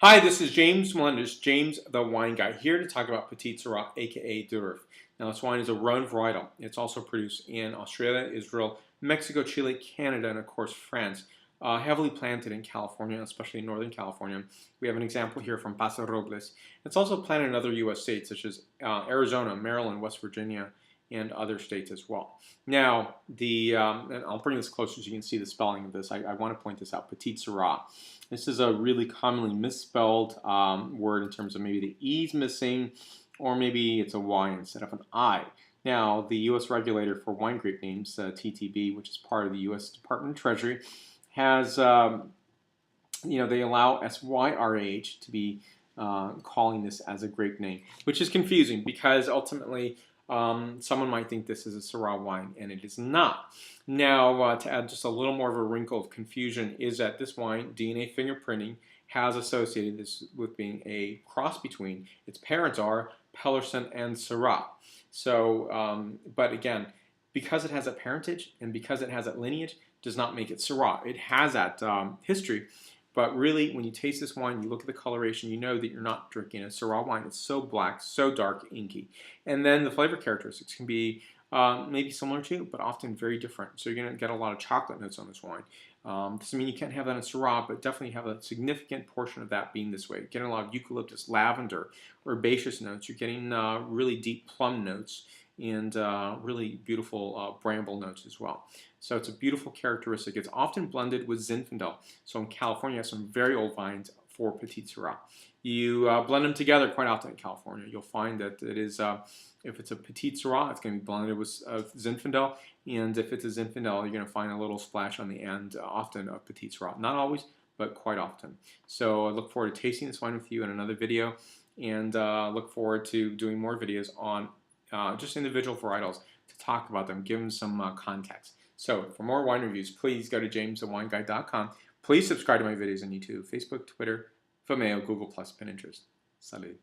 Hi, this is James Melendez, James the Wine Guy, here to talk about Petite Sirah, aka Durf. Now, this wine is a Rhone varietal. It's also produced in Australia, Israel, Mexico, Chile, Canada, and of course France. Heavily planted in California, especially in Northern California. We have an example here from Paso Robles. It's also planted in other U.S. states such as Arizona, Maryland, West Virginia, and other states as well. Now, and I'll bring this closer so you can see the spelling of this. I want to point this out, Petite Sirah. This is a really commonly misspelled word in terms of maybe the E's missing, or maybe it's a Y instead of an I. Now, the U.S. regulator for wine grape names, TTB, which is part of the U.S. Department of Treasury, has, they allow SYRH to be calling this as a grape name, which is confusing because ultimately someone might think this is a Syrah wine, and it is not. Now, to add just a little more of a wrinkle of confusion is that this wine, DNA fingerprinting, has associated this with being a cross between its parents are Pellerson and Syrah. So, but again, because it has that parentage and because it has that lineage, does not make it Syrah. It has that history. But really, when you taste this wine, you look at the coloration, you know that you're not drinking a Syrah wine. It's so black, so dark, inky. And then the flavor characteristics can be maybe similar to, but often very different. So you're going to get a lot of chocolate notes on this wine. Doesn't mean you can't have that in Syrah, but definitely have a significant portion of that being this way. You're getting a lot of eucalyptus, lavender, herbaceous notes. You're getting really deep plum notes and really beautiful bramble notes as well. So it's a beautiful characteristic. It's often blended with Zinfandel. So in California, you have some very old vines for Petite Sirah. You blend them together quite often in California. You'll find that it is, if it's a Petite Sirah, it's going to be blended with Zinfandel. And if it's a Zinfandel, you're going to find a little splash on the end, often of Petite Sirah. Not always, but quite often. So I look forward to tasting this wine with you in another video, and look forward to doing more videos on just individual varietals to talk about them, give them some context. So for more wine reviews, please go to jamesthewineguy.com. Please subscribe to my videos on YouTube, Facebook, Twitter, Vimeo, Google+, Pinterest. Salud.